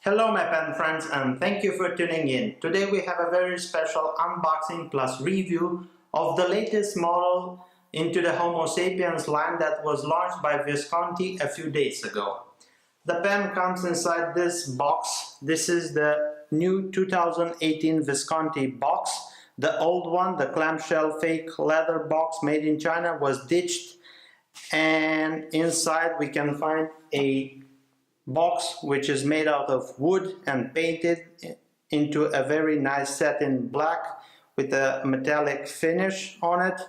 Hello my pen friends, and thank you for tuning in. Today we have a very special unboxing plus review of the latest model into the Homo Sapiens line that was launched by Visconti a few days ago. The pen comes inside this box. This is the new 2018 Visconti box. The old one, the clamshell fake leather box made in China, was ditched, and inside we can find a box which is made out of wood and painted into a very nice satin black with a metallic finish on it.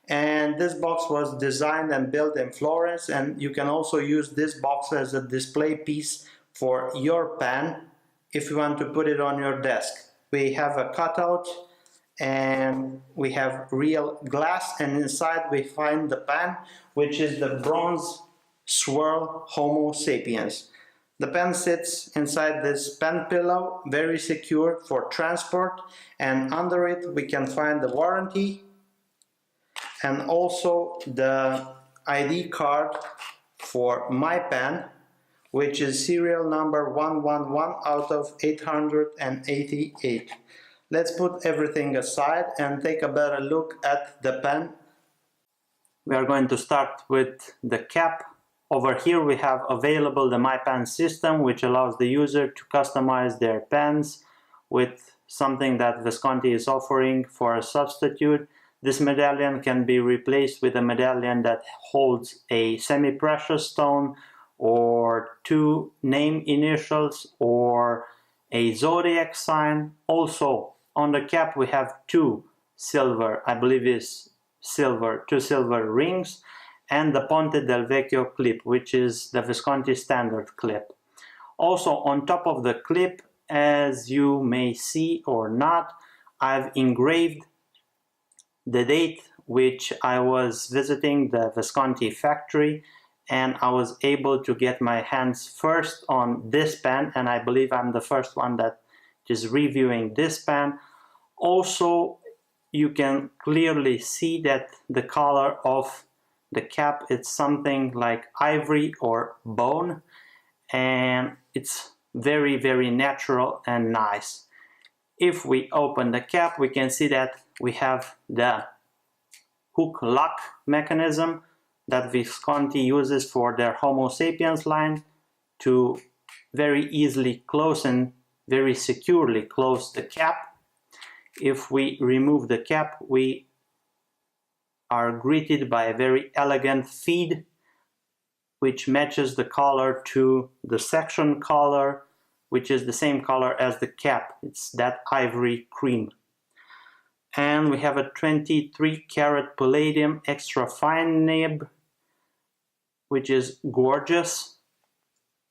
And this box was designed and built in Florence, and you can also use this box as a display piece for your pen if you want to put it on your desk. We have a cutout and we have real glass, and inside we find the pen, which is the Bronze Swirl Homo Sapiens. The pen sits inside this pen pillow, very secure for transport, and under it we can find the warranty and also the ID card for my pen, which is serial number 111 out of 888. Let's put everything aside and take a better look at the pen. We are going to start with the cap. Over here we have available the My Pen system, which allows the user to customize their pens with something that Visconti is offering for a substitute. This medallion can be replaced with a medallion that holds a semi-precious stone or two name initials or a zodiac sign. Also on the cap we have two silver, I believe is silver, two silver rings, and the Ponte del Vecchio clip, which is the Visconti standard clip. Also on top of the clip, as you may see or not, I've engraved the date which I was visiting the Visconti factory, and I was able to get my hands first on this pen, and I believe I'm the first one that is reviewing this pen. Also, you can clearly see that the color of the cap, it's something like ivory or bone, and it's very, very natural and nice. If we open the cap, we can see that we have the hook lock mechanism that Visconti uses for their Homo Sapiens line to very easily close and very securely close the cap. If we remove the cap, we are greeted by a very elegant feed which matches the color to the section color, which is the same color as the cap. It's that ivory cream. And we have a 23 karat Palladium extra fine nib, which is gorgeous.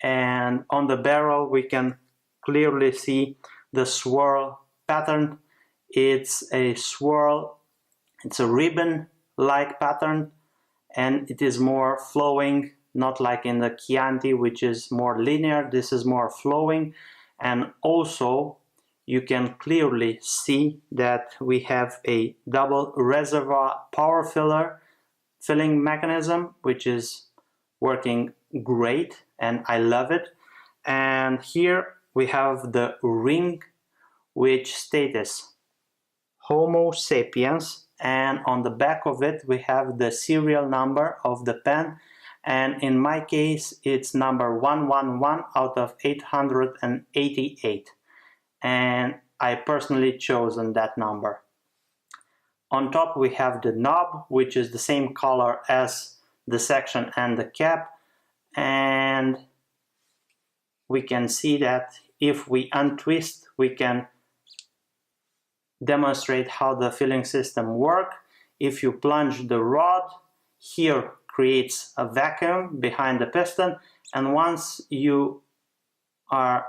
And on the barrel we can clearly see the swirl pattern. It's a swirl, it's a ribbon like pattern, and it is more flowing, not like in the Chianti, which is more linear. This is more flowing. And also you can clearly see that we have a double reservoir power filling mechanism, which is working great, and I love it. And here we have the ring, which states Homo Sapiens, and on the back of it we have the serial number of the pen, and in my case it's number 111 out of 888, and I personally chosen that number. On top we have the knob, which is the same color as the section and the cap, and we can see that if we untwist we can demonstrate how the filling system works. If you plunge the rod, here creates a vacuum behind the piston, and once you are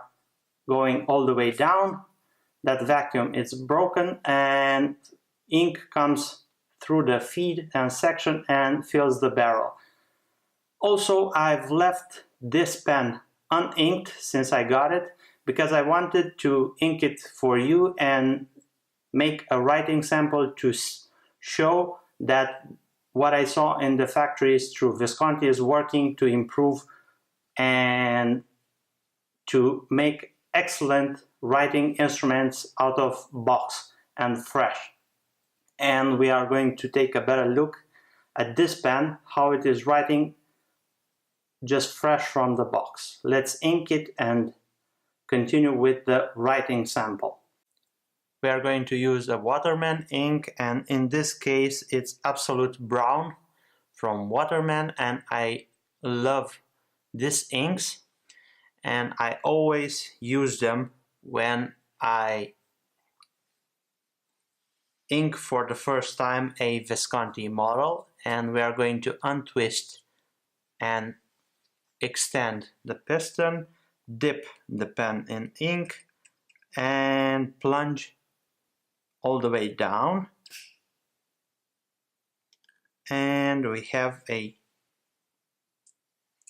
going all the way down, that vacuum is broken and ink comes through the feed and section and fills the barrel. Also, I've left this pen uninked since I got it because I wanted to ink it for you and make a writing sample to show that what I saw in the factory is true. Visconti is working to improve and to make excellent writing instruments out of box and fresh. And we are going to take a better look at this pen, how it is writing just fresh from the box. Let's ink it and continue with the writing sample. We are going to use a Waterman ink, and in this case it's Absolute Brown from Waterman, and I love these inks and I always use them when I ink for the first time a Visconti model. And we are going to untwist and extend the piston, dip the pen in ink and plunge all the way down, and we have a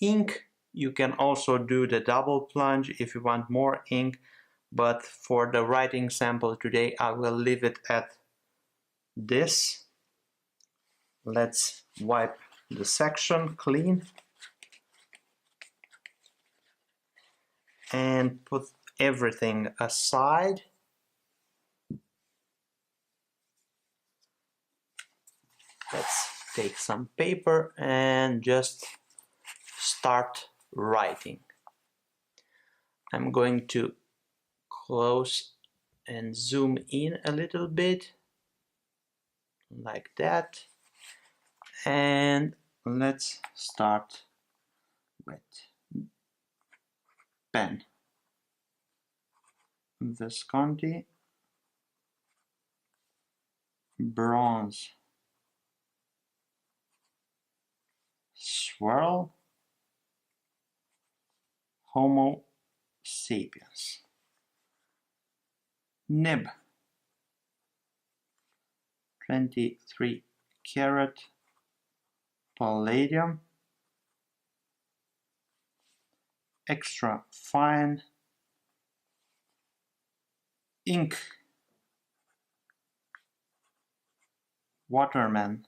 ink. You can also do the double plunge if you want more ink, but for the writing sample today I will leave it at this. Let's wipe the section clean and put everything aside. Let's take some paper and just start writing. I'm going to close and zoom in a little bit like that, and let's start with pen. Visconti Bronze Swirl Homo Sapiens. Nib 23 karat Palladium, extra fine ink, Waterman,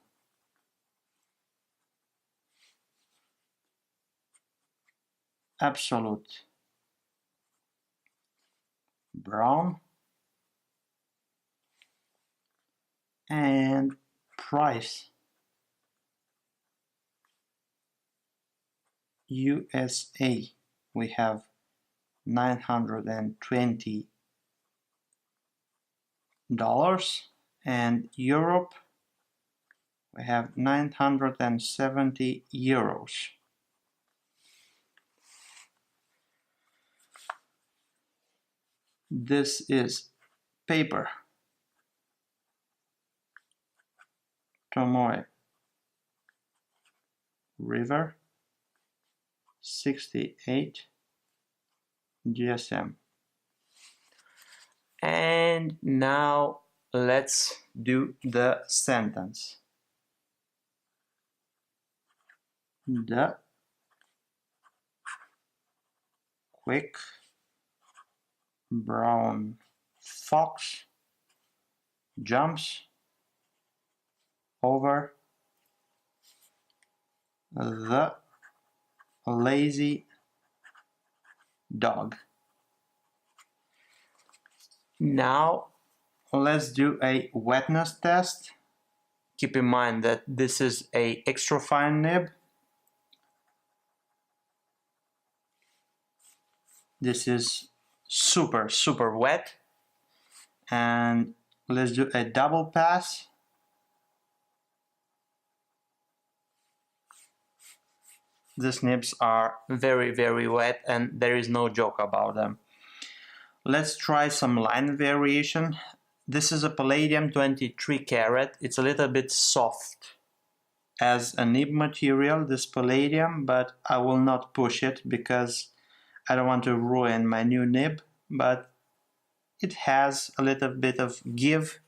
Absolute Brown, and price USA we have $920, and Europe we have 970 euros. This is paper, Tomoe River 68 GSM. And now let's do the sentence. The quick brown fox jumps over the lazy dog. Now let's do a wetness test. Keep in mind that this is a extra fine nib. This is super wet, and let's do a double pass. These nibs are very wet and there is no joke about them. Let's try some line variation. This is a Palladium 23 karat. It's a little bit soft as a nib material, this Palladium, but I will not push it because I don't want to ruin my new nib, but it has a little bit of give.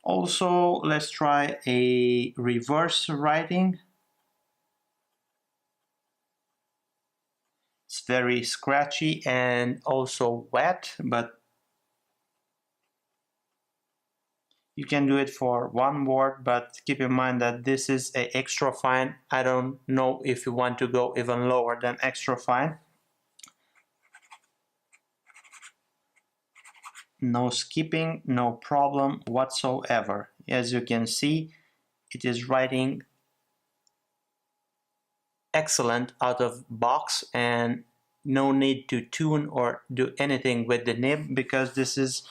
Also, let's try a reverse writing. It's very scratchy and also wet, but you can do it for one word, but keep in mind that this is a extra fine. I don't know if you want to go even lower than extra fine. no skipping, no problem whatsoever. As you can see, it is writing excellent out of box, and no need to tune or do anything with the nib, because this is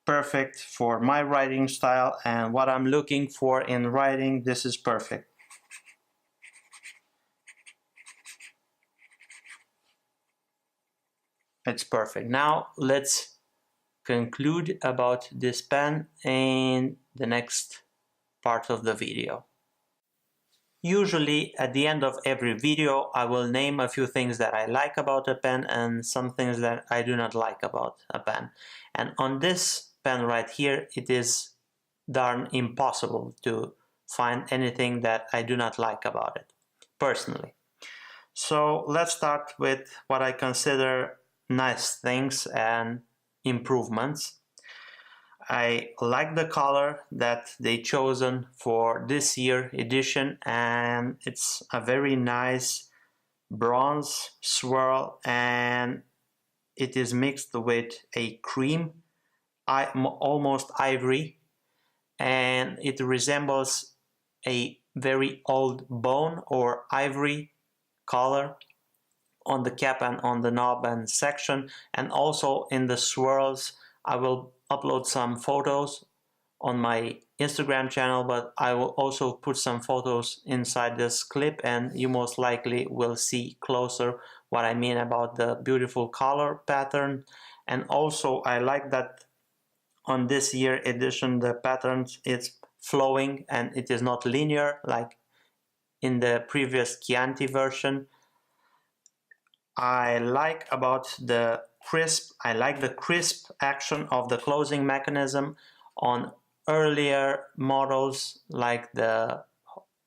perfect for my writing style and what I'm looking for in writing. This is perfect. It's perfect. Now let's conclude about this pen in the next part of the video. Usually at the end of every video I will name a few things that I like about a pen and some things that I do not like about a pen. And on this pen right here, it is darn impossible to find anything that I do not like about it, personally. So let's start with what I consider nice things and improvements. I like the color that they chosen for this year edition, and it's a very nice bronze swirl, and it is mixed with a cream, almost ivory, and it resembles a very old bone or ivory color on the cap and on the knob and section. And also in the swirls, I will upload some photos on my Instagram channel, but I will also put some photos inside this clip, and you most likely will see closer what I mean about the beautiful color pattern. And also I like that on this year edition the patterns is flowing and it is not linear like in the previous Chianti version. I like the crisp action of the closing mechanism. On earlier models like the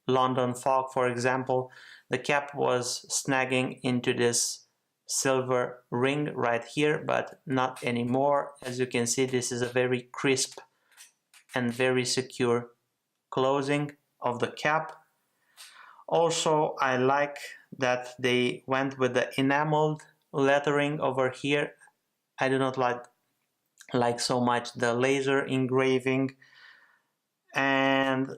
London Fog, for example, the cap was snagging into this silver ring right here, but not anymore. As you can see, this is a very crisp and very secure closing of the cap. Also, I like that they went with the enameled lettering over here. I do not like so much the laser engraving, and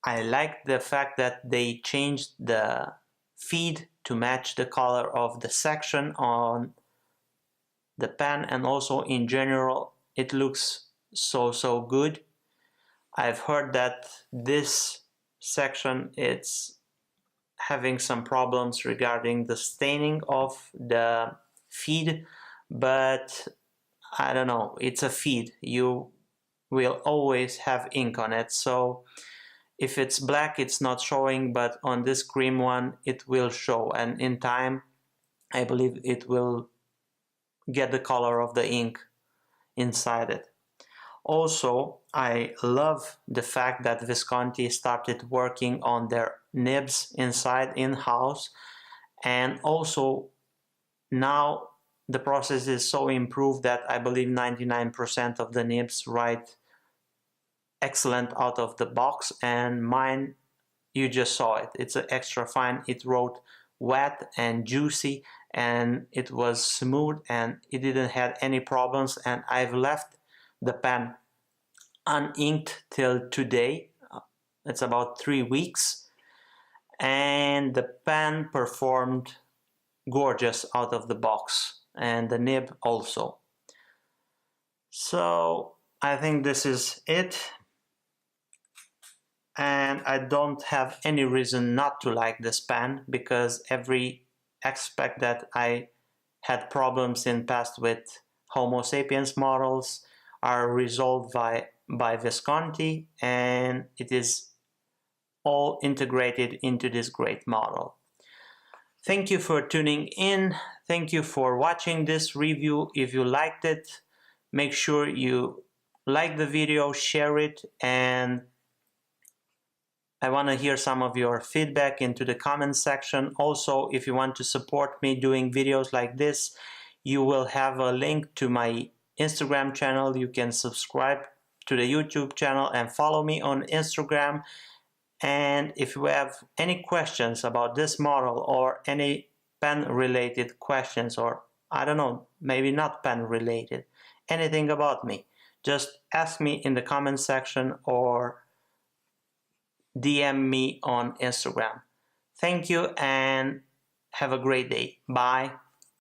I like the fact that they changed the feed to match the color of the section on the pen, and also in general it looks so good. I've heard that this section it's having some problems regarding the staining of the feed, but I don't know, it's a feed, you will always have ink on it, so if it's black it's not showing, but on this cream one it will show, and in time I believe it will get the color of the ink inside it. Also, I love the fact that Visconti started working on their nibs inside in-house, and also now the process is so improved that I believe 99% of the nibs write excellent out of the box, and mine, you just saw it, it's extra fine. It wrote wet and juicy, and it was smooth, and it didn't have any problems, and I've left the pen uninked till today. It's about 3 weeks, and the pen performed gorgeous out of the box, and the nib also. So I think this is it, and I don't have any reason not to like this pen, because every aspect that I had problems in past with Homo Sapiens models are resolved by Visconti, and it is all integrated into this great model. Thank you for tuning in. Thank you for watching this review. If you liked it, make sure you like the video, share it, and I want to hear some of your feedback into the comments section. Also, if you want to support me doing videos like this, you will have a link to my Instagram channel. You can subscribe to the YouTube channel and follow me on Instagram. And if you have any questions about this model or any pen related questions or I don't know, maybe not pen related, anything about me, just ask me in the comment section or DM me on Instagram. Thank you and have a great day. Bye.